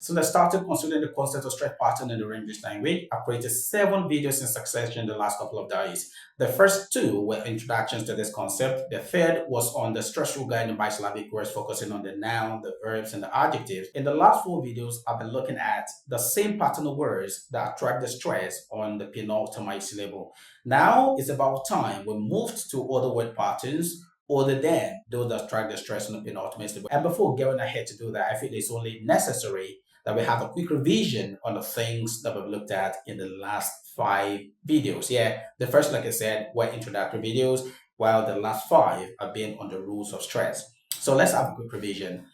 Since I started considering the concept of stress pattern in the English language, I created 7 videos in succession in the last couple of days. The first 2 were introductions to this concept. The third was on the stress rule guide in bisyllabic words, focusing on the noun, the verbs, and the adjectives. In the last 4 videos, I've been looking at the same pattern of words that attract the stress on the penultimate syllable. Now it's about time we moved to other word patterns other than those that attract the stress on the penultimate syllable. And before going ahead to do that, I feel it's only necessary that we have a quick revision on the things that we've looked at in the last 5 videos. Yeah, the first, like I said, were introductory videos, while the last 5 have been on the rules of stress. So let's have a quick revision.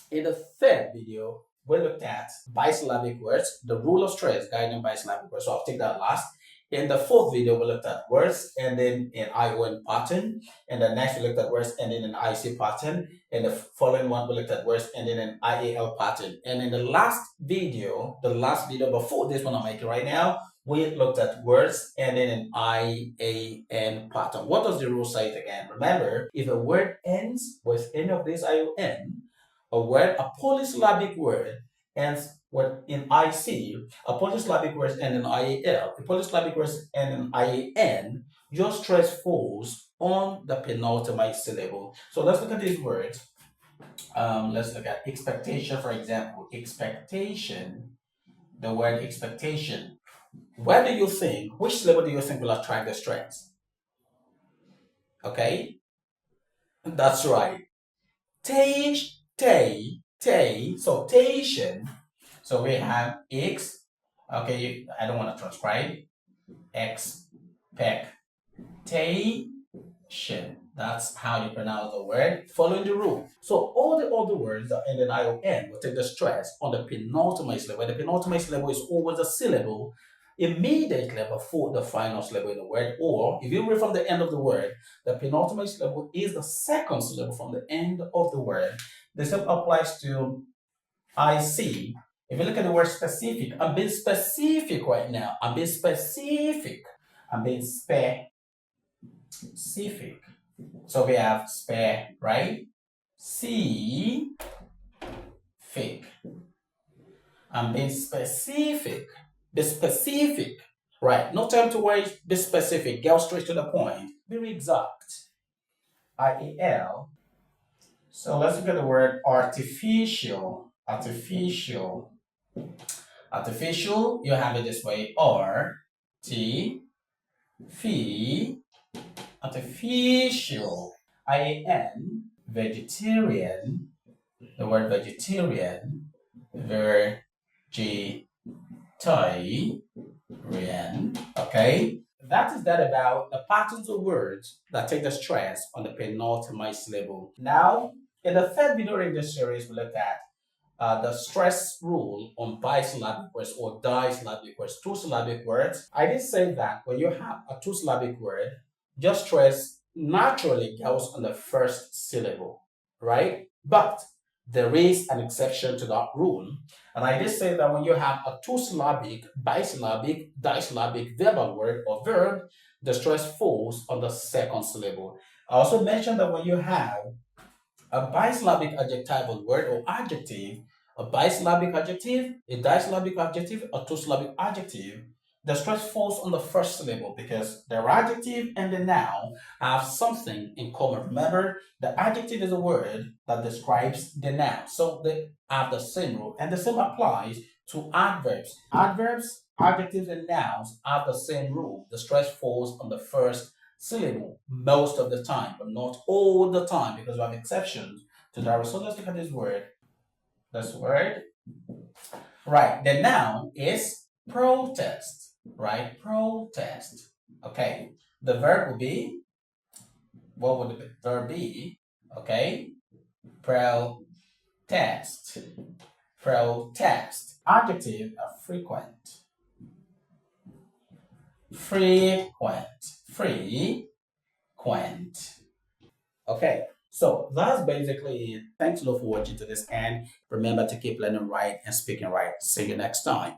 In the third video, we looked at bisyllabic words, the rule of stress guiding bisyllabic words. So I'll take that last. In the fourth video, we looked at words ending in ION pattern. And the next, we looked at words ending in IC pattern. And the following one, we looked at words ending in IAL pattern. And in the last video before this one I'm making right now, we looked at words ending in IAN pattern. What does the rule say again? Remember, if a word ends with any of these ION, a polysyllabic word ends in IC, a polysyllabic word ends in IAL, a polysyllabic word ends in IAN, your stress falls on the penultimate syllable. So let's look at these words. Let's look at expectation, for example. Expectation, the word expectation. Which syllable do you think will attract the stress? Okay, that's right. So tation. So we have X. Okay, I don't want to transcribe. Expectation. That's how you pronounce the word, following the rule. So all the other words that end in ION will take the stress on the penultimate syllable. The penultimate syllable is always a syllable immediately before the final syllable in the word, or if you read from the end of the word, the penultimate syllable is the second syllable from the end of the word. The same applies to IC. If you look at the word specific, I'm being specific right now. I'm being specific. So we have spare, right? C, fake. I'm being specific. Be specific, right? No time to wait. Be specific. Get straight to the point. Be exact. IAL. So let's look at the word artificial. Artificial. Artificial, you have it this way. Artificial. IAN. Vegetarian. The word vegetarian. Vegetarian. Okay? That is that about the patterns of words that take the stress on the penultimate syllable. Now, in the third video in this series, we looked at the stress rule on bisyllabic words or disyllabic words, 2-syllabic words. I did say that when you have a 2-syllabic word, your stress naturally goes on the first syllable, right? But there is an exception to that rule. And I did say that when you have a 2-syllabic, bisyllabic, disyllabic verbal word or verb, the stress falls on the second syllable. I also mentioned that when you have a bisyllabic adjectival word or adjective, a bisyllabic adjective, a disyllabic adjective, a 2-syllabic adjective, the stress falls on the first syllable because the adjective and the noun have something in common. Remember, the adjective is a word that describes the noun. So they have the same rule. And the same applies to adverbs. Adverbs, adjectives, and nouns have the same rule. The stress falls on the first syllable most of the time, but not all the time because we have exceptions to that. So let's look at this word. This word. Right. The noun is protest. Right? Protest. Okay. The verb will be, what would the verb be? Okay. Protest. Protest. Adjective, frequent. Frequent. Okay. So that's basically it. Thanks a lot for watching to this end. Remember to keep learning right and speaking right. See you next time.